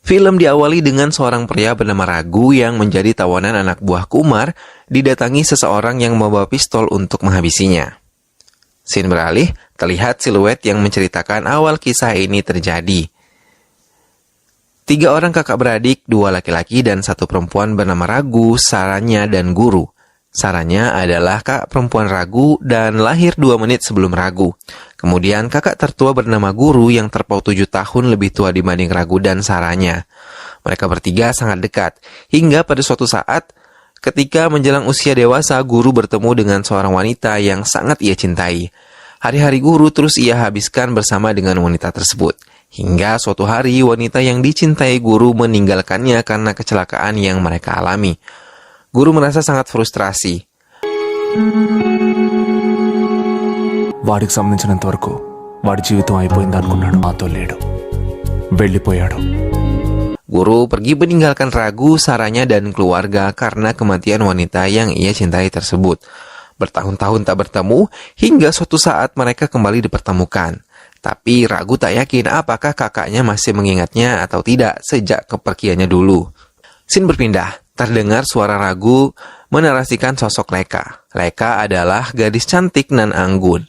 Film diawali dengan seorang pria bernama Ragu yang menjadi tawanan anak buah Kumar didatangi seseorang yang membawa pistol untuk menghabisinya. Scene beralih, terlihat siluet yang menceritakan awal kisah ini terjadi. 3 orang kakak beradik, 2 laki-laki dan 1 perempuan bernama Ragu, Saranya, dan Guru. Saranya adalah kakak perempuan Ragu dan lahir 2 menit sebelum Ragu. Kemudian kakak tertua bernama Guru yang terpaut 7 tahun lebih tua dibanding Ragu dan Saranya. Mereka bertiga sangat dekat, hingga pada suatu saat ketika menjelang usia dewasa, Guru bertemu dengan seorang wanita yang sangat ia cintai. Hari-hari Guru terus ia habiskan bersama dengan wanita tersebut. Hingga suatu hari wanita yang dicintai Guru meninggalkannya karena kecelakaan yang mereka alami. Guru merasa sangat frustrasi. వాడికి సంబంధించినంత వరకు వాడి జీవితం అయిపోయింది అనుకున్నాడు. మాతో లేడు, వెళ్ళిపోయాడు. Guru pergi meninggalkan Ragu, Saranya, dan keluarga karena kematian wanita yang ia cintai tersebut. Bertahun-tahun tak bertemu, hingga suatu saat mereka kembali dipertemukan. Tapi Ragu tak yakin apakah kakaknya masih mengingatnya atau tidak sejak kepergiannya dulu. Scene berpindah, terdengar suara Ragu menarasikan sosok Leka. Leka adalah gadis cantik nan anggun.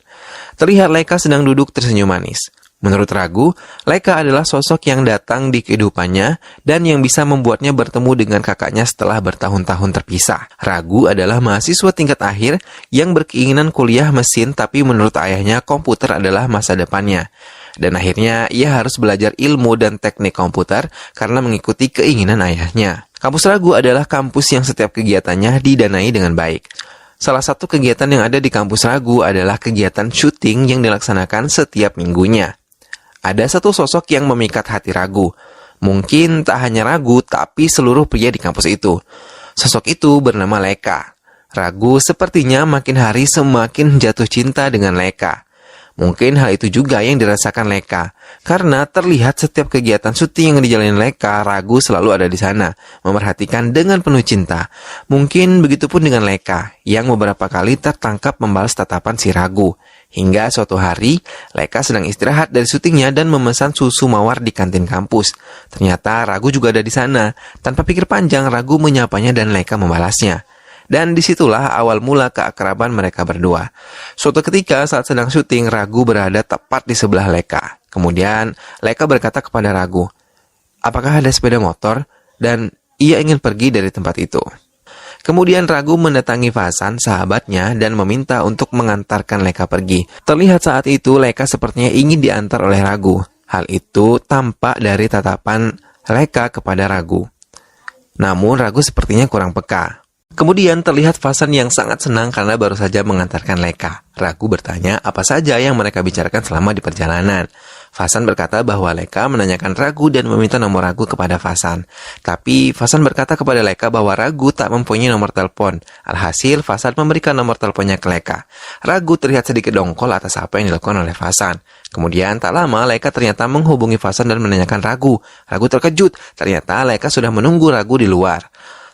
Terlihat Leka sedang duduk tersenyum manis. Menurut Ragu, Leka adalah sosok yang datang di kehidupannya dan yang bisa membuatnya bertemu dengan kakaknya setelah bertahun-tahun terpisah. Ragu adalah mahasiswa tingkat akhir yang berkeinginan kuliah mesin, tapi menurut ayahnya komputer adalah masa depannya. Dan akhirnya ia harus belajar ilmu dan teknik komputer karena mengikuti keinginan ayahnya. Kampus Ragu adalah kampus yang setiap kegiatannya didanai dengan baik. Salah satu kegiatan yang ada di kampus Ragu adalah kegiatan syuting yang dilaksanakan setiap minggunya. Ada satu sosok yang memikat hati Ragu. Mungkin tak hanya Ragu, tapi seluruh pria di kampus itu. Sosok itu bernama Leka. Ragu sepertinya makin hari semakin jatuh cinta dengan Leka. Mungkin hal itu juga yang dirasakan Leka, karena terlihat setiap kegiatan syuting yang dijalani Leka, Ragu selalu ada di sana, memerhatikan dengan penuh cinta. Mungkin begitupun dengan Leka, yang beberapa kali tertangkap membalas tatapan si Ragu. Hingga suatu hari, Leka sedang istirahat dari syutingnya dan memesan susu mawar di kantin kampus. Ternyata Ragu juga ada di sana. Tanpa pikir panjang, Ragu menyapanya dan Leka membalasnya. Dan disitulah awal mula keakraban mereka berdua. Suatu ketika saat sedang syuting, Ragu berada tepat di sebelah Leka. Kemudian Leka berkata kepada Ragu, "Apakah ada sepeda motor?" Dan ia ingin pergi dari tempat itu. Kemudian Ragu mendatangi Fasan, sahabatnya, dan meminta untuk mengantarkan Leka pergi. Terlihat saat itu Leka sepertinya ingin diantar oleh Ragu. Hal itu tampak dari tatapan Leka kepada Ragu. Namun Ragu sepertinya kurang peka. Kemudian terlihat Fasan yang sangat senang karena baru saja mengantarkan Leka. Ragu bertanya apa saja yang mereka bicarakan selama di perjalanan. Fasan berkata bahwa Leka menanyakan Ragu dan meminta nomor Ragu kepada Fasan. Tapi Fasan berkata kepada Leka bahwa Ragu tak mempunyai nomor telepon. Alhasil Fasan memberikan nomor teleponnya ke Leka. Ragu terlihat sedikit dongkol atas apa yang dilakukan oleh Fasan. Kemudian tak lama Leka ternyata menghubungi Fasan dan menanyakan Ragu. Ragu terkejut, ternyata Leka sudah menunggu Ragu di luar.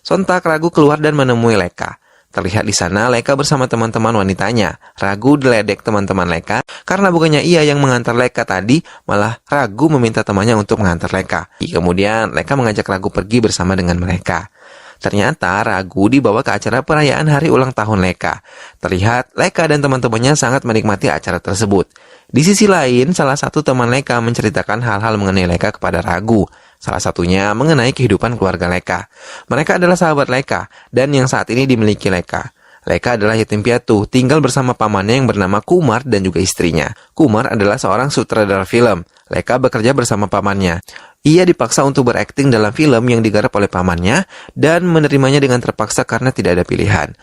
Sontak Ragu keluar dan menemui Leka. Terlihat di sana Leka bersama teman-teman wanitanya. Ragu diledek teman-teman Leka karena bukannya ia yang mengantar Leka tadi, malah Ragu meminta temannya untuk mengantar Leka. Kemudian Leka mengajak Ragu pergi bersama dengan mereka. Ternyata Ragu dibawa ke acara perayaan hari ulang tahun Leka. Terlihat Leka dan teman-temannya sangat menikmati acara tersebut. Di sisi lain, salah satu teman Leka menceritakan hal-hal mengenai Leka kepada Ragu. Salah satunya mengenai kehidupan keluarga Leka. Mereka adalah sahabat Leka, dan yang saat ini dimiliki Leka. Leka adalah yatim piatu, tinggal bersama pamannya yang bernama Kumar dan juga istrinya. Kumar adalah seorang sutradara film. Leka bekerja bersama pamannya. Ia dipaksa untuk berakting dalam film yang digarap oleh pamannya, dan menerimanya dengan terpaksa karena tidak ada pilihan.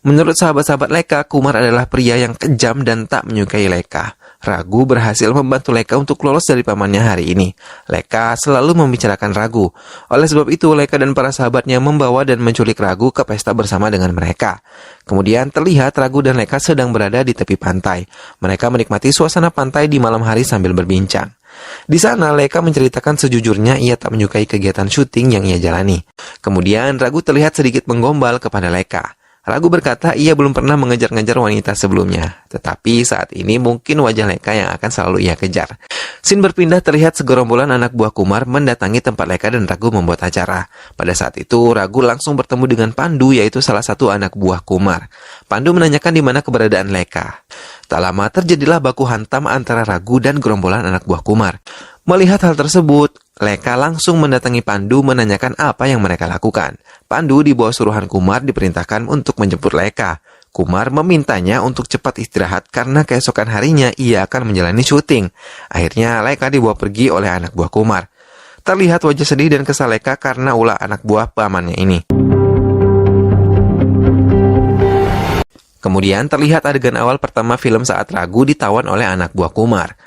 Menurut sahabat-sahabat Leka, Kumar adalah pria yang kejam dan tak menyukai Leka. Ragu berhasil membantu Leka untuk lolos dari pamannya hari ini. Leka selalu membicarakan Ragu. Oleh sebab itu, Leka dan para sahabatnya membawa dan menculik Ragu ke pesta bersama dengan mereka. Kemudian terlihat Ragu dan Leka sedang berada di tepi pantai. Mereka menikmati suasana pantai di malam hari sambil berbincang. Di sana, Leka menceritakan sejujurnya ia tak menyukai kegiatan syuting yang ia jalani. Kemudian, Ragu terlihat sedikit menggombal kepada Leka. Ragu berkata ia belum pernah mengejar-ngejar wanita sebelumnya, tetapi saat ini mungkin wajah Leka yang akan selalu ia kejar. Scene berpindah terlihat segerombolan anak buah Kumar mendatangi tempat Leka dan Ragu membuat acara. Pada saat itu, Ragu langsung bertemu dengan Pandu, yaitu salah satu anak buah Kumar. Pandu menanyakan di mana keberadaan Leka. Tak lama terjadilah baku hantam antara Ragu dan gerombolan anak buah Kumar. Melihat hal tersebut, Leka langsung mendatangi Pandu menanyakan apa yang mereka lakukan. Pandu di bawah suruhan Kumar diperintahkan untuk menjemput Leka. Kumar memintanya untuk cepat istirahat karena keesokan harinya ia akan menjalani syuting. Akhirnya Leka dibawa pergi oleh anak buah Kumar. Terlihat wajah sedih dan kesal Leka karena ulah anak buah pamannya ini. Kemudian terlihat adegan awal pertama film saat Ragu ditawan oleh anak buah Kumar.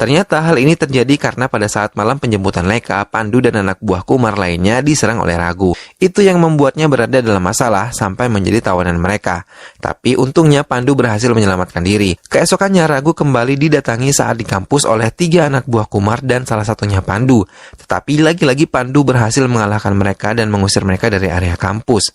Ternyata hal ini terjadi karena pada saat malam penjemputan Leka, Pandu dan anak buah Kumar lainnya diserang oleh Ragu. Itu yang membuatnya berada dalam masalah sampai menjadi tawanan mereka. Tapi untungnya Pandu berhasil menyelamatkan diri. Keesokannya Ragu kembali didatangi saat di kampus oleh 3 anak buah Kumar dan salah satunya Pandu. Tetapi lagi-lagi Pandu berhasil mengalahkan mereka dan mengusir mereka dari area kampus.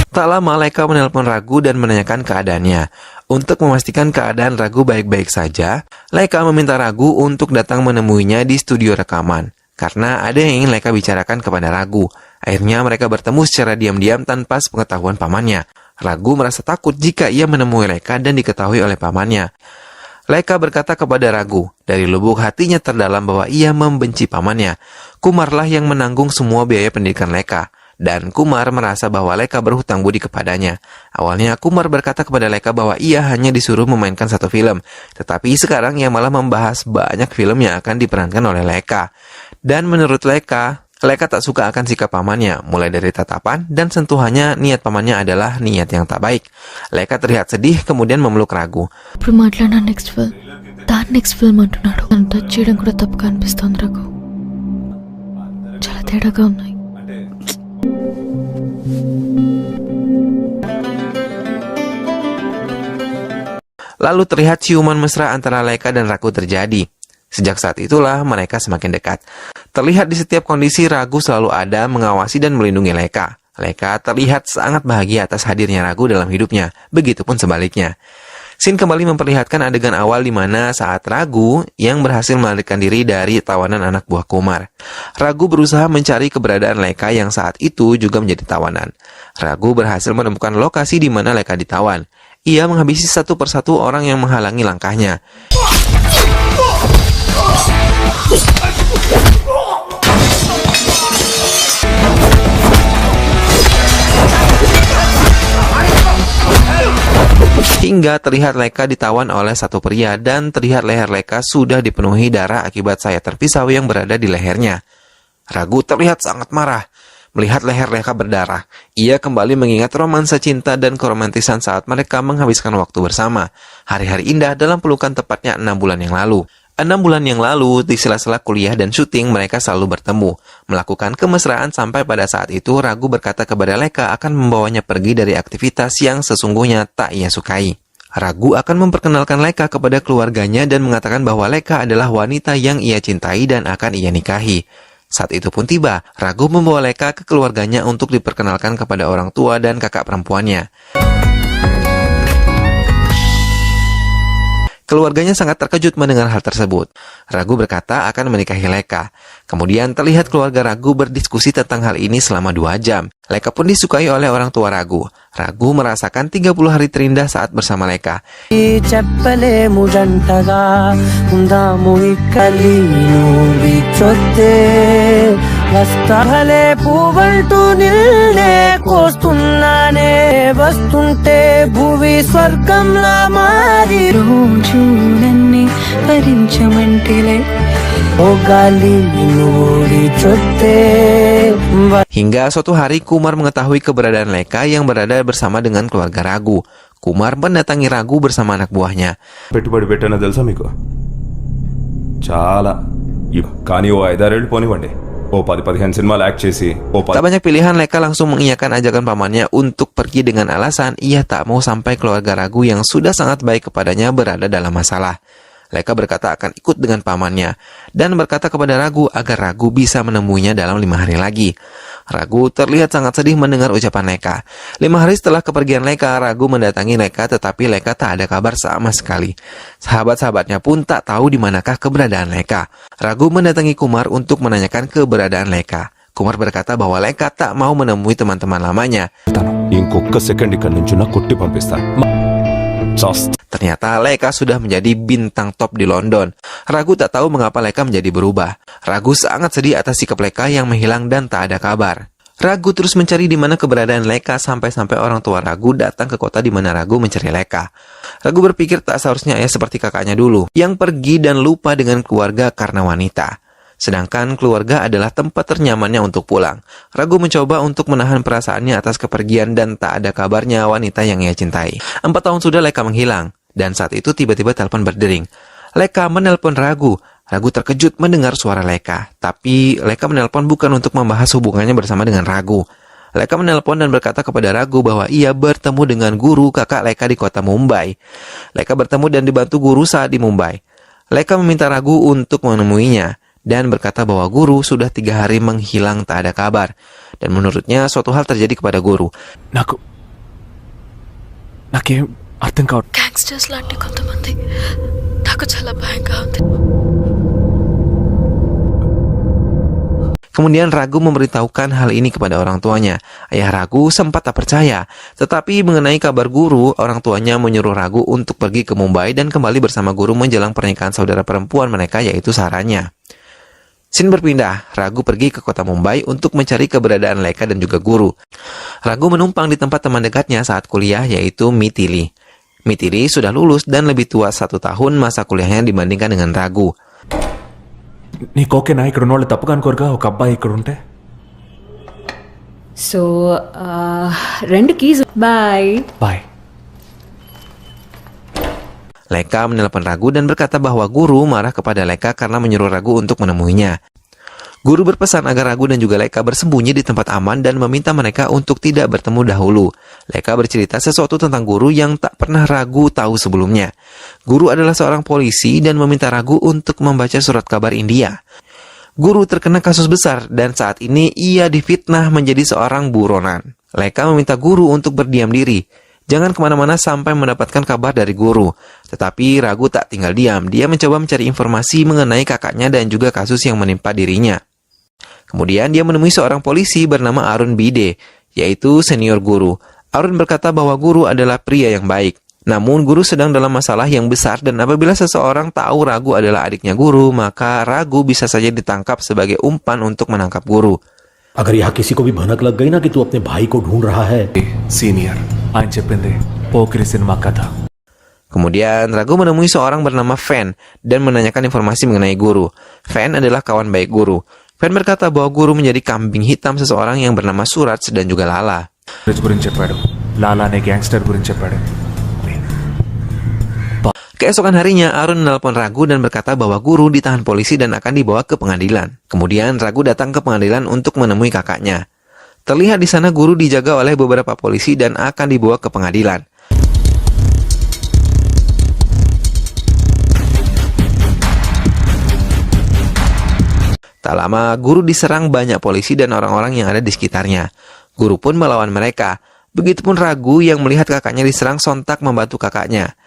Tak lama Leka menelpon Ragu dan menanyakan keadaannya. Untuk memastikan keadaan Ragu baik-baik saja, Leka meminta Ragu untuk datang menemuinya di studio rekaman. Karena ada yang ingin Leka bicarakan kepada Ragu. Akhirnya mereka bertemu secara diam-diam tanpa sepengetahuan pamannya. Ragu merasa takut jika ia menemui Leka dan diketahui oleh pamannya. Leka berkata kepada Ragu, dari lubuk hatinya terdalam bahwa ia membenci pamannya. Kumarlah yang menanggung semua biaya pendidikan Leka. Dan Kumar merasa bahwa Leka berhutang budi kepadanya. Awalnya Kumar berkata kepada Leka bahwa ia hanya disuruh memainkan 1 film. Tetapi sekarang ia malah membahas banyak film yang akan diperankan oleh Leka. Dan menurut Leka tak suka akan sikap pamannya, mulai dari tatapan dan sentuhannya. Niat pamannya adalah niat yang tak baik. Leka terlihat sedih kemudian memeluk Ragu. Next film అంటున్నాడు. నన్ను టచ్ చేయడం కూడా తప్పుగా అనిపిస్తోంది రఘు. చాలా తేడాగా ఉన్నాయి. Lalu terlihat ciuman mesra antara Leka dan Ragu terjadi. Sejak saat itulah mereka semakin dekat. Terlihat di setiap kondisi Ragu selalu ada mengawasi dan melindungi Leka. Leka terlihat sangat bahagia atas hadirnya Ragu dalam hidupnya. Begitupun sebaliknya. Scene kembali memperlihatkan adegan awal di mana saat Ragu yang berhasil melarikan diri dari tawanan anak buah Kumar. Ragu berusaha mencari keberadaan Leka yang saat itu juga menjadi tawanan. Ragu berhasil menemukan lokasi di mana Leka ditawan. Ia menghabisi satu persatu orang yang menghalangi langkahnya. Hingga terlihat Leka ditawan oleh satu pria dan terlihat leher Leka sudah dipenuhi darah akibat sayat terpisau yang berada di lehernya. Ragu terlihat sangat marah. Melihat leher Leka berdarah, ia kembali mengingat romansa cinta dan keromantisan saat mereka menghabiskan waktu bersama. Hari-hari indah dalam pelukan tepatnya 6 bulan yang lalu. 6 bulan yang lalu, di sela-sela kuliah dan syuting, mereka selalu bertemu, melakukan kemesraan sampai pada saat itu Ragu berkata kepada Leka akan membawanya pergi dari aktivitas yang sesungguhnya tak ia sukai. Ragu akan memperkenalkan Leka kepada keluarganya dan mengatakan bahwa Leka adalah wanita yang ia cintai dan akan ia nikahi. Saat itu pun tiba, Ragu membawa Leka ke keluarganya untuk diperkenalkan kepada orang tua dan kakak perempuannya. Keluarganya sangat terkejut mendengar hal tersebut. Ragu berkata akan menikahi Leka. Kemudian terlihat keluarga Ragu berdiskusi tentang hal ini selama 2 jam. Leka pun disukai oleh orang tua Ragu. Ragu merasakan 30 hari terindah saat bersama Leka. Hingga suatu hari Kumar mengetahui keberadaan Leka yang berada bersama dengan keluarga Ragu. Kumar mendatangi Ragu bersama anak buahnya. పెట్టుబడి పెట్టానో తెలుసా మీకు? చాలా కానీ ఓ 5-6 పోనివ్వండి, ఓ 10-15 సినిమాలు యాక్ట్ చేసి Tak banyak pilihan, Leka langsung mengiyakan ajakan pamannya untuk pergi dengan alasan ia tak mau sampai keluarga Ragu yang sudah sangat baik kepadanya berada dalam masalah. Leka berkata akan ikut dengan pamannya dan berkata kepada Ragu agar Ragu bisa menemuinya dalam 5 hari lagi. Ragu terlihat sangat sedih mendengar ucapan Leka. 5 hari setelah kepergian Leka, Ragu mendatangi Leka tetapi Leka tak ada kabar sama sekali. Sahabat-sahabatnya pun tak tahu di manakah keberadaan Leka. Ragu mendatangi Kumar untuk menanyakan keberadaan Leka. Kumar berkata bahwa Leka tak mau menemui teman-teman lamanya. ఇంకొక సెకండ్ ఇక్కడ నుంచి నా కొట్టి పంపిస్తా. Ternyata Leka sudah menjadi bintang top di London. Ragu tak tahu mengapa Leka menjadi berubah. Ragu sangat sedih atas sikap Leka yang menghilang dan tak ada kabar. Ragu terus mencari di mana keberadaan Leka sampai-sampai orang tua Ragu datang ke kota di mana Ragu mencari Leka. Ragu berpikir tak seharusnya ia seperti kakaknya dulu, yang pergi dan lupa dengan keluarga karena wanita. Sedangkan keluarga adalah tempat ternyamannya untuk pulang. Ragu mencoba untuk menahan perasaannya atas kepergian dan tak ada kabarnya wanita yang ia cintai. 4 tahun sudah Leka menghilang, dan saat itu tiba-tiba telepon berdering. Leka menelpon Ragu. Ragu terkejut mendengar suara Leka, tapi Leka menelpon bukan untuk membahas hubungannya bersama dengan Ragu. Leka menelpon dan berkata kepada Ragu bahwa ia bertemu dengan guru kakak Leka di kota Mumbai. Leka bertemu dan dibantu guru saat di Mumbai. Leka meminta Ragu untuk menemuinya dan berkata bahwa guru sudah 3 hari menghilang tak ada kabar. Dan menurutnya suatu hal terjadi kepada guru. నాకేం అర్థం కావట్లేదు. గ్యాంగ్స్టర్స్ లాంటి కొంతమంది నాకు చాలా భయంగా ఉంది. Kemudian Ragu memberitahukan hal ini kepada orang tuanya. Ayah Ragu sempat tak percaya. Tetapi mengenai kabar guru, orang tuanya menyuruh Ragu untuk pergi ke Mumbai dan kembali bersama guru menjelang pernikahan saudara perempuan mereka yaitu Saranya. Scene berpindah, Ragu pergi ke kota Mumbai untuk mencari keberadaan Leka dan juga guru. Ragu menumpang di tempat teman dekatnya saat kuliah yaitu Mitili. Mitili sudah lulus dan lebih tua 1 tahun masa kuliahnya dibandingkan dengan Ragu. నీకు ఓకేనా ఇక్కడ ఉన్న వాళ్ళు తప్పుగా అనుకోరుగా ఒక అబ్బాయి ఇక్కడ ఉంటే? So 2 keys. Bye. Bye. Leka menelpon Ragu dan berkata bahwa guru marah kepada Leka karena menyuruh Ragu untuk menemuinya. Guru berpesan agar Ragu dan juga Leka bersembunyi di tempat aman dan meminta mereka untuk tidak bertemu dahulu. Leka bercerita sesuatu tentang guru yang tak pernah Ragu tahu sebelumnya. Guru adalah seorang polisi dan meminta Ragu untuk membaca surat kabar India. Guru terkena kasus besar dan saat ini ia difitnah menjadi seorang buronan. Leka meminta guru untuk berdiam diri. Jangan kemana-mana sampai mendapatkan kabar dari guru. Tetapi Ragu tak tinggal diam. Dia mencoba mencari informasi mengenai kakaknya dan juga kasus yang menimpa dirinya. Kemudian dia menemui seorang polisi bernama Arun Bide, yaitu senior guru. Arun berkata bahwa guru adalah pria yang baik. Namun guru sedang dalam masalah yang besar dan apabila seseorang tahu Ragu adalah adiknya guru, maka Ragu bisa saja ditangkap sebagai umpan untuk menangkap guru. अगर यहाँ किसी को भी भनक लग गई ना कि तू अपने भाई को ढूंढ रहा है. సీనియర్ ఆయన చెప్పింది పోకిరి సినిమా కథ. Kemudian Ragu menemui seorang bernama Fen dan menanyakan informasi mengenai guru. Fen adalah kawan baik guru. Fen berkata bahwa guru menjadi kambing hitam seseorang yang bernama Suraj dan juga Lala. గురించి చెప్పాడు. లాలా అనే గ్యాంగ్స్టర్ గురించి చెప్పాడు. Keesokan harinya, Arun menelpon Ragu dan berkata bahwa guru ditahan polisi dan akan dibawa ke pengadilan. Kemudian Ragu datang ke pengadilan untuk menemui kakaknya. Terlihat di sana guru dijaga oleh beberapa polisi dan akan dibawa ke pengadilan. Tak lama, guru diserang banyak polisi dan orang-orang yang ada di sekitarnya. Guru pun melawan mereka. Begitupun Ragu yang melihat kakaknya diserang sontak membantu kakaknya.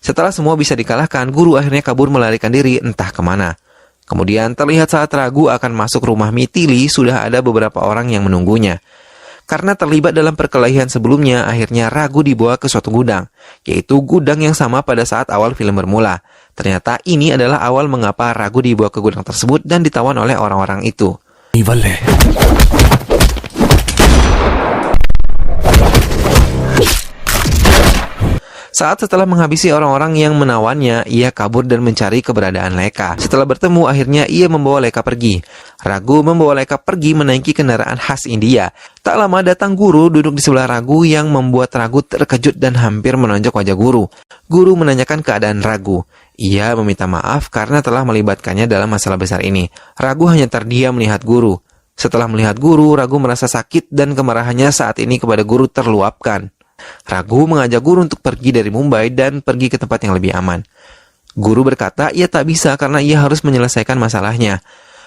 Setelah semua bisa dikalahkan, guru akhirnya kabur melarikan diri entah kemana. Kemudian terlihat saat Ragu akan masuk rumah Mitili, sudah ada beberapa orang yang menunggunya. Karena terlibat dalam perkelahian sebelumnya, akhirnya Ragu dibawa ke suatu gudang, yaitu gudang yang sama pada saat awal film bermula. Ternyata ini adalah awal mengapa Ragu dibawa ke gudang tersebut dan ditawan oleh orang-orang itu. Saat setelah menghabisi orang-orang yang menawannya, ia kabur dan mencari keberadaan Leka. Setelah bertemu, akhirnya ia membawa Leka pergi. Ragu membawa Leka pergi menaiki kendaraan khas India. Tak lama datang guru duduk di sebelah Ragu yang membuat Ragu terkejut dan hampir menonjok wajah guru. Guru menanyakan keadaan Ragu. Ia meminta maaf karena telah melibatkannya dalam masalah besar ini. Ragu hanya terdiam melihat guru. Setelah melihat guru, Ragu merasa sakit dan kemarahannya saat ini kepada guru terluapkan. Ragu mengajak guru untuk pergi dari Mumbai dan pergi ke tempat yang lebih aman. Guru berkata ia tak bisa karena ia harus menyelesaikan masalahnya.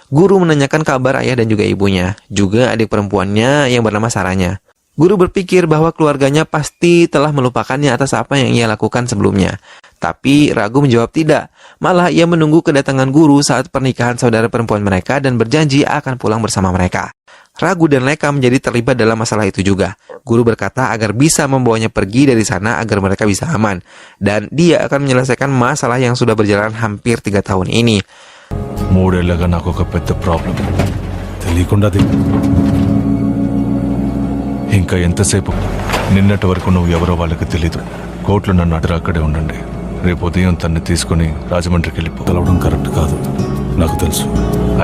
Guru menanyakan kabar ayah dan juga ibunya, juga adik perempuannya yang bernama Saranya. Guru berpikir bahwa keluarganya pasti telah melupakannya atas apa yang ia lakukan sebelumnya. Tapi Ragu menjawab tidak. Malah ia menunggu kedatangan guru saat pernikahan saudara perempuan mereka dan berjanji akan pulang bersama mereka. Ragu dan Leka menjadi terlibat dalam masalah itu juga. Guru berkata agar bisa membawanya pergi dari sana agar mereka bisa aman. Dan dia akan menyelesaikan masalah yang sudah berjalan hampir 3 tahun ini. మూడేళ్లగా నాకు ఒక పెద్ద ప్రాబ్లం. తెలియకుండా ఇంకా ఎంతసేపు? నిన్నటి వరకు నువ్వు ఎవరో వాళ్ళకి తెలీదు. కోర్టులో నన్ను అడ్డు అక్కడే ఉండండి. రేపు ఉదయం తన్ని తీసుకుని రాజమండ్రికి వెళ్ళిపో. తెలవడం కరెక్ట్ కాదు, నాకు తెలుసు.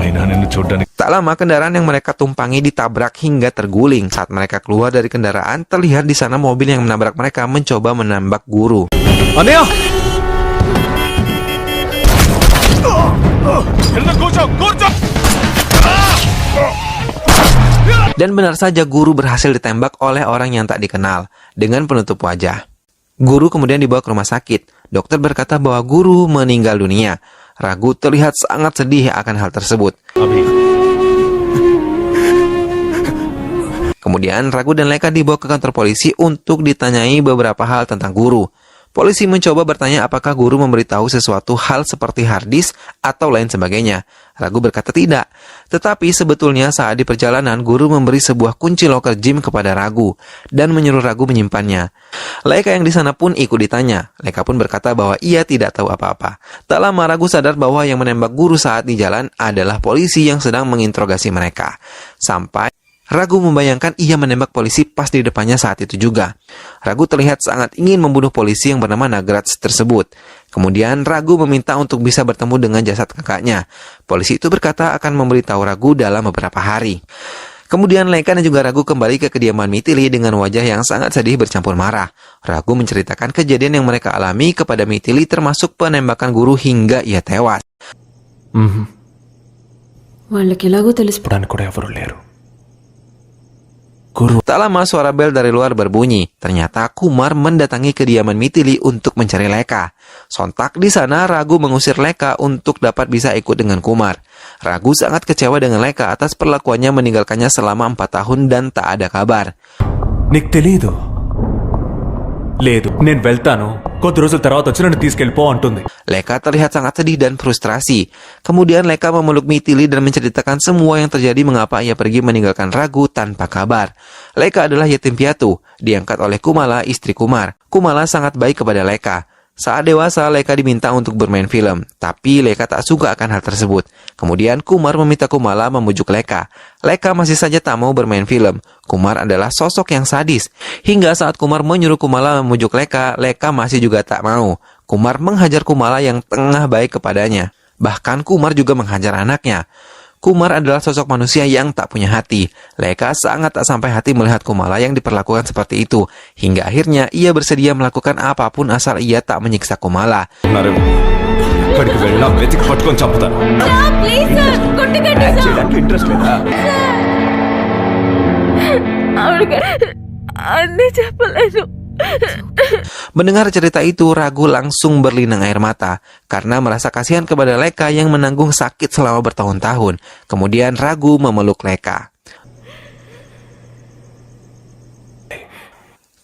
అయినా నిన్ను చూడ్డానికి Tak lama kendaraan yang mereka tumpangi ditabrak hingga terguling. Saat mereka keluar dari kendaraan, terlihat di sana mobil yang menabrak mereka mencoba menembak guru. అన్నయ్య Dan benar saja guru berhasil ditembak oleh orang yang tak dikenal dengan penutup wajah. Guru kemudian dibawa ke rumah sakit. Dokter berkata bahwa guru meninggal dunia. Ragu terlihat sangat sedih akan hal tersebut. Kemudian Ragu dan Leka dibawa ke kantor polisi untuk ditanyai beberapa hal tentang guru. Polisi mencoba bertanya apakah guru memberitahu sesuatu hal seperti hard disk atau lain sebagainya. Ragu berkata tidak. Tetapi sebetulnya saat di perjalanan, guru memberi sebuah kunci loker gym kepada Ragu dan menyuruh Ragu menyimpannya. Leka yang di sana pun ikut ditanya. Leka pun berkata bahwa ia tidak tahu apa-apa. Tak lama Ragu sadar bahwa yang menembak guru saat di jalan adalah polisi yang sedang menginterogasi mereka. Sampai Ragu membayangkan ia menembak polisi pas di depannya saat itu juga. Ragu terlihat sangat ingin membunuh polisi yang bernama Nagraj tersebut. Kemudian Ragu meminta untuk bisa bertemu dengan jasad kakaknya. Polisi itu berkata akan memberitahu Ragu dalam beberapa hari. Kemudian Leka dan juga Ragu kembali ke kediaman Mithili dengan wajah yang sangat sedih bercampur marah. Ragu menceritakan kejadian yang mereka alami kepada Mithili termasuk penembakan guru hingga ia tewas. వాళ్ళకి ఎలాగో తెలిసి ఇప్పుడు కూడా ఎవరు లేరు. Tak lama suara bel dari luar berbunyi. Ternyata Kumar mendatangi kediaman Mithili untuk mencari Leka. Sontak di sana Ragu mengusir Leka untuk dapat bisa ikut dengan Kumar. Ragu sangat kecewa dengan Leka atas perlakuannya meninggalkannya selama 4 tahun dan tak ada kabar. నీకు తెలీదు? లేదు, నేను వెళ్తాను, కొద్ది రోజుల తర్వాత వచ్చి నన్ను తీసుకెళ్ళిపో అంటుంది. Leka terlihat sangat sedih dan frustrasi. Kemudian Leka memeluk Mithili dan menceritakan semua yang terjadi mengapa ia pergi meninggalkan Ragu tanpa kabar. Leka adalah yatim piatu, diangkat oleh Kumala, istri Kumar. Kumala sangat baik kepada Leka. Saat dewasa, Leka diminta untuk bermain film, tapi Leka tak suka akan hal tersebut. Kemudian Kumar meminta Kumala memujuk Leka. Leka masih saja tak mau bermain film. Kumar adalah sosok yang sadis. Hingga saat Kumar menyuruh Kumala memujuk Leka, Leka masih juga tak mau. Kumar menghajar Kumala yang tengah baik kepadanya. Bahkan Kumar juga menghajar anaknya. Kumar adalah sosok manusia yang tak punya hati. Leka sangat tak sampai hati melihat Kumala yang diperlakukan seperti itu. Hingga akhirnya ia bersedia melakukan apapun asal ia tak menyiksa Kumala. ఎక్కడికి వెళ్ళినా వెతికి పట్టుకొని చంపుతాను. చేయడానికి ఇంట్రెస్ట్ లేదా? అన్నీ చెప్పలేదు. Mendengar cerita itu, Ragu langsung berlinang air mata karena merasa kasihan kepada Leka yang menanggung sakit selama bertahun-tahun. Kemudian Ragu memeluk Leka.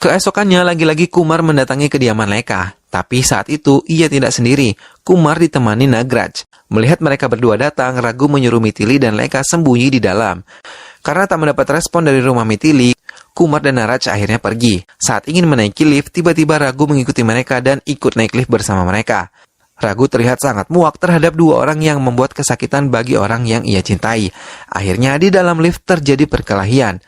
Keesokannya lagi-lagi Kumar mendatangi kediaman Leka. Tapi saat itu ia tidak sendiri. Kumar ditemani Nagraj. Melihat mereka berdua datang, Ragu menyuruh Mithili dan Leka sembunyi di dalam. Karena tak mendapat respon dari rumah Mithili, Kumar dan Nagraj akhirnya pergi. Saat ingin menaiki lift, tiba-tiba Ragu mengikuti mereka dan ikut naik lift bersama mereka. Ragu terlihat sangat muak terhadap 2 orang yang membuat kesakitan bagi orang yang ia cintai. Akhirnya di dalam lift terjadi perkelahian.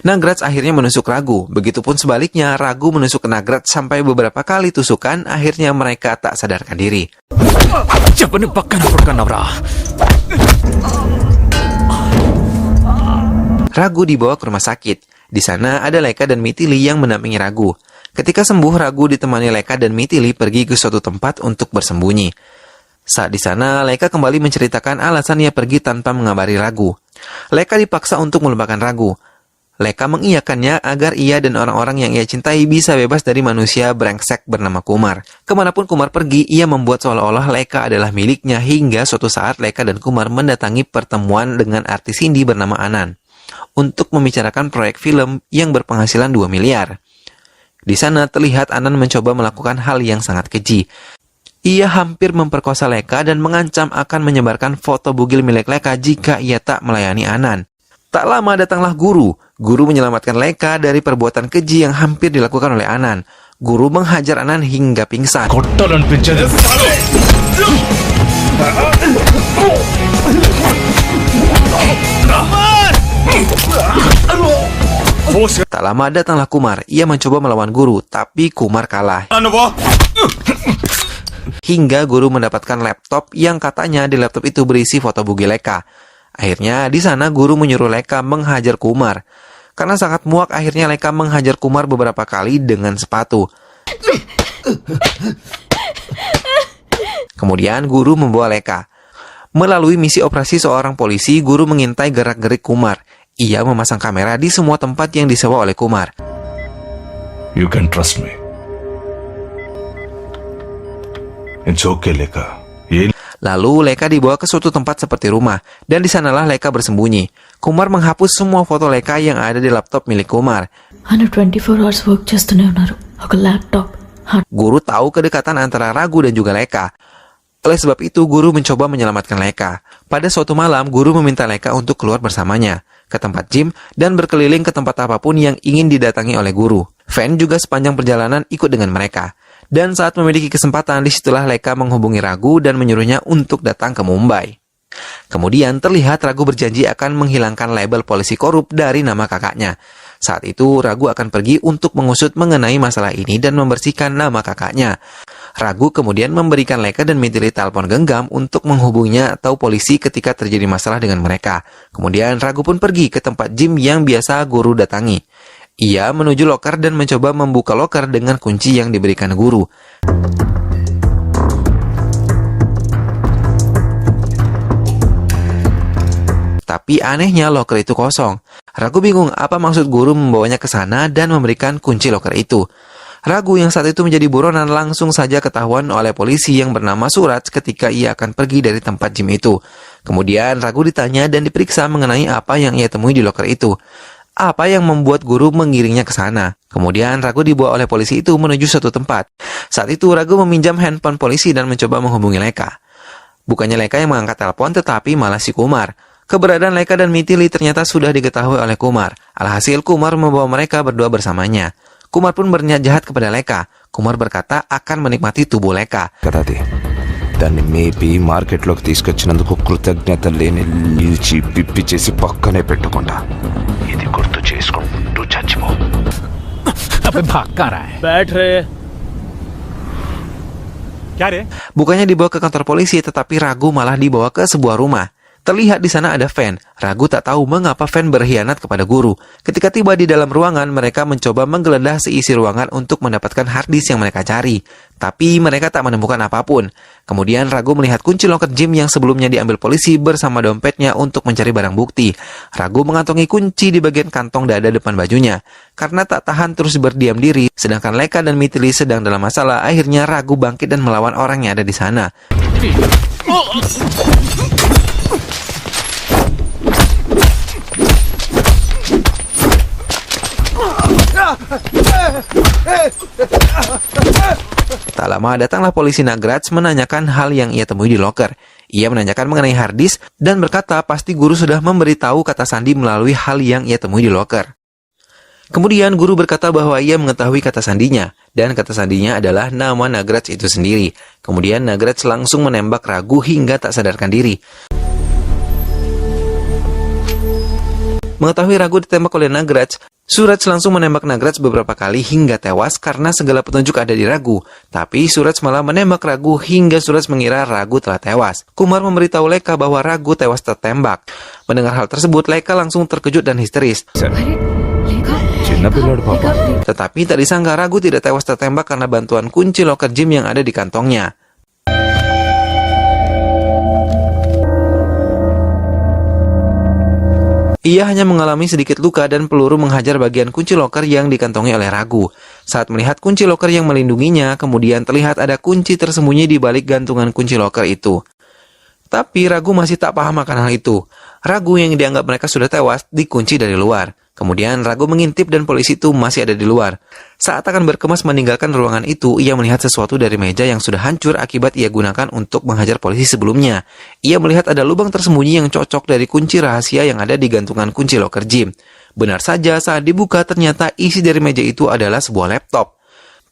Nagraj akhirnya menusuk Ragu. Begitupun sebaliknya, Ragu menusuk Nagraj sampai beberapa kali tusukan, akhirnya mereka tak sadarkan diri. Ragu dibawa ke rumah sakit. Di sana ada Leka dan Mitili yang mendampingi Ragu. Ketika sembuh, Ragu ditemani Leka dan Mitili pergi ke suatu tempat untuk bersembunyi. Saat di sana, Leka kembali menceritakan alasan ia pergi tanpa mengabari Ragu. Leka dipaksa untuk melupakan Ragu. Leka mengiyakannya agar ia dan orang-orang yang ia cintai bisa bebas dari manusia brengsek bernama Kumar. Kemanapun Kumar pergi, ia membuat seolah-olah Leka adalah miliknya hingga suatu saat Leka dan Kumar mendatangi pertemuan dengan artis Hindi bernama Anan untuk membicarakan proyek film yang berpenghasilan 2 miliar. Di sana terlihat Anan mencoba melakukan hal yang sangat keji. Ia hampir memperkosa Leka dan mengancam akan menyebarkan foto bugil milik Leka jika ia tak melayani Anan. Tak lama datanglah Guru. Guru menyelamatkan Leka dari perbuatan keji yang hampir dilakukan oleh Anan. Guru menghajar Anan hingga pingsan. కొట్టాలనిపించేది Tak lama datanglah Kumar. Ia mencoba melawan Guru, tapi Kumar kalah. Hingga Guru mendapatkan laptop yang katanya di laptop itu berisi foto bugil Leka. Akhirnya di sana Guru menyuruh Leka menghajar Kumar. Karena sangat muak, akhirnya Leka menghajar Kumar beberapa kali dengan sepatu. Kemudian Guru membawa Leka. Melalui misi operasi seorang polisi, Guru mengintai gerak-gerik Kumar. Ia memasang kamera di semua tempat yang disewa oleh Kumar. You can trust me. It's okay, Leka. Lalu Leka dibawa ke suatu tempat seperti rumah, dan di sanalah Leka bersembunyi. Kumar menghapus semua foto Leka yang ada di laptop milik Kumar. ఆయన 24 hours work చేస్తూనే ఉన్నారు ఒక laptop. Guru tahu kedekatan antara Ragu dan juga Leka. Oleh sebab itu, Guru mencoba menyelamatkan Leka. Pada suatu malam, Guru meminta Leka untuk keluar bersamanya ke tempat gym dan berkeliling ke tempat apapun yang ingin didatangi oleh Guru. Fan juga sepanjang perjalanan ikut dengan mereka. Dan saat memiliki kesempatan, disitulah Leka menghubungi Ragu dan menyuruhnya untuk datang ke Mumbai. Kemudian terlihat Ragu berjanji akan menghilangkan label polisi korup dari nama kakaknya. Saat itu Ragu akan pergi untuk mengusut mengenai masalah ini dan membersihkan nama kakaknya. Ragu kemudian memberikan Leka dan Mitili telepon genggam untuk menghubunginya atau polisi ketika terjadi masalah dengan mereka. Kemudian Ragu pun pergi ke tempat gym yang biasa Guru datangi. Ia menuju loker dan mencoba membuka loker dengan kunci yang diberikan Guru. Tapi anehnya loker itu kosong. Ragu bingung apa maksud Guru membawanya ke sana dan memberikan kunci loker itu. Ragu yang saat itu menjadi buronan langsung saja ketahuan oleh polisi yang bernama Suraj ketika ia akan pergi dari tempat gym itu. Kemudian Ragu ditanya dan diperiksa mengenai apa yang ia temui di loker itu. Apa yang membuat Guru mengiringnya ke sana. Kemudian Ragu dibawa oleh polisi itu menuju suatu tempat. Saat itu Ragu meminjam handphone polisi dan mencoba menghubungi Leka. Bukannya Leka yang mengangkat telepon, tetapi malah si Kumar. Keberadaan Leka dan Mitili ternyata sudah diketahui oleh Kumar. Alhasil Kumar membawa mereka berdua bersamanya. Kumar pun berniat jahat kepada Leka. Kumar berkata akan menikmati tubuh Leka. కదది దాన్ని మేపి మార్కెట్లోకి తీసుకొచ్చినందుకు కృతజ్ఞత లేని నిలిచి పిప్పి చేసి పక్కనే పెట్టకుండా ఇది గుర్తు చేసుకుంటూ చచ్చిపో. Bukannya dibawa ke kantor polisi, tetapi Ragu malah dibawa ke sebuah rumah. Terlihat di sana ada Fan. Ragu tak tahu mengapa Fan berkhianat kepada Guru. Ketika tiba di dalam ruangan, mereka mencoba menggeledah seisi ruangan untuk mendapatkan harddisk yang mereka cari. Tapi mereka tak menemukan apapun. Kemudian Ragu melihat kunci loker gym yang sebelumnya diambil polisi bersama dompetnya untuk mencari barang bukti. Ragu mengantongi kunci di bagian kantong dada depan bajunya. Karena tak tahan terus berdiam diri, sedangkan Leka dan Mitili sedang dalam masalah, akhirnya Ragu bangkit dan melawan orang yang ada di sana. Tak lama datanglah polisi Nagraj menanyakan hal yang ia temui di loker. Ia menanyakan mengenai harddisk dan berkata pasti Guru sudah memberitahu kata sandi melalui hal yang ia temui di loker. Kemudian Guru berkata bahwa ia mengetahui kata sandinya, dan kata sandinya adalah nama Nagraj itu sendiri. Kemudian Nagraj langsung menembak Ragu hingga tak sadarkan diri. Mengetahui Ragu ditembak oleh Nagraj, Suraj langsung menembak Nagraj beberapa kali hingga tewas karena segala petunjuk ada di Ragu. Tapi Suraj malah menembak Ragu hingga Suraj mengira Ragu telah tewas. Kumar memberitahu Leka bahwa Ragu tewas tertembak. Mendengar hal tersebut, Leka langsung terkejut dan histeris. చిన్న పిల్లాడు పాప. Tetapi tak disangka Ragu tidak tewas tertembak karena bantuan kunci loker gym yang ada di kantongnya. Ia hanya mengalami sedikit luka dan peluru menghajar bagian kunci loker yang dikantongi oleh Ragu. Saat melihat kunci loker yang melindunginya, kemudian terlihat ada kunci tersembunyi di balik gantungan kunci loker itu. Tapi Ragu masih tak paham akan hal itu. Ragu yang dianggap mereka sudah tewas dikunci dari luar. Kemudian Ragu mengintip dan polisi itu masih ada di luar. Saat akan berkemas meninggalkan ruangan itu, ia melihat sesuatu dari meja yang sudah hancur akibat ia gunakan untuk menghajar polisi sebelumnya. Ia melihat ada lubang tersembunyi yang cocok dari kunci rahasia yang ada di gantungan kunci loker gym. Benar saja, saat dibuka ternyata isi dari meja itu adalah sebuah laptop.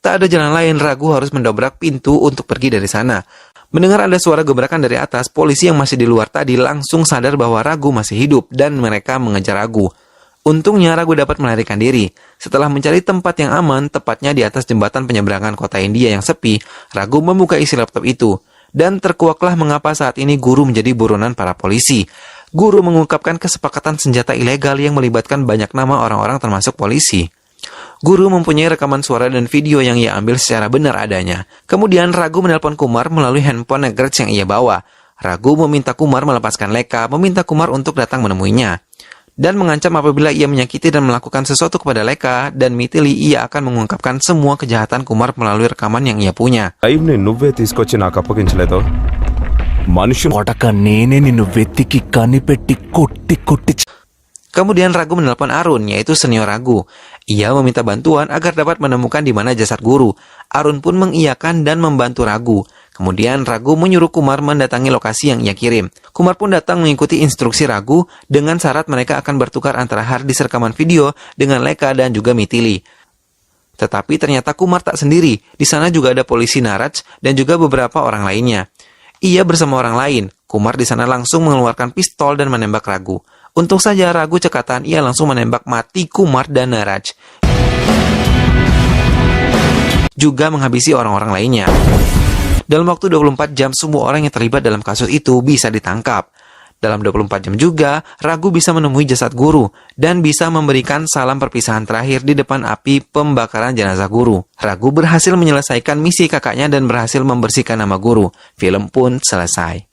Tak ada jalan lain, Ragu harus mendobrak pintu untuk pergi dari sana. Mendengar ada suara gebrakan dari atas, polisi yang masih di luar tadi langsung sadar bahwa Ragu masih hidup dan mereka mengejar Ragu. Untungnya Ragu dapat melarikan diri. Setelah mencari tempat yang aman, tepatnya di atas jembatan penyeberangan kota India yang sepi, Ragu membuka isi laptop itu. Dan terkuaklah mengapa saat ini Guru menjadi buronan para polisi. Guru mengungkapkan kesepakatan senjata ilegal yang melibatkan banyak nama orang-orang termasuk polisi. Guru mempunyai rekaman suara dan video yang ia ambil secara benar adanya. Kemudian Ragu menelpon Kumar melalui handphone Nagraj yang ia bawa. Ragu meminta Kumar melepaskan Leka, meminta Kumar untuk datang menemuinya. Dan mengancam apabila ia menyakiti dan melakukan sesuatu kepada Leka dan Mitili, ia akan mengungkapkan semua kejahatan Kumar melalui rekaman yang ia punya. లైవ్ని నువ్వే తీసుకొచ్చి నాకు అప్పగించలేదు మనుషులు కొడక నేనే నిన్ను వెతికి కనిపెట్టి కొట్టి కొట్టి Kemudian Ragu menelpon Arun, yaitu senior Ragu. Ia meminta bantuan agar dapat menemukan di mana jasad Guru. Arun pun mengiyakan dan membantu Ragu. Kemudian Ragu menyuruh Kumar mendatangi lokasi yang ia kirim. Kumar pun datang mengikuti instruksi Ragu dengan syarat mereka akan bertukar antara harddisk rekaman video dengan Leka dan juga Mitili. Tetapi ternyata Kumar tak sendiri. Di sana juga ada polisi Naraj dan juga beberapa orang lainnya. Ia bersama orang lain. Kumar di sana langsung mengeluarkan pistol dan menembak Ragu. Untung saja Ragu cekatan, ia langsung menembak mati Kumar dan Naraj. Juga menghabisi orang-orang lainnya. Dalam waktu 24 jam, semua orang yang terlibat dalam kasus itu bisa ditangkap. Dalam 24 jam juga, Ragu bisa menemui jasad Guru dan bisa memberikan salam perpisahan terakhir di depan api pembakaran jenazah Guru. Ragu berhasil menyelesaikan misi kakaknya dan berhasil membersihkan nama Guru. Film pun selesai.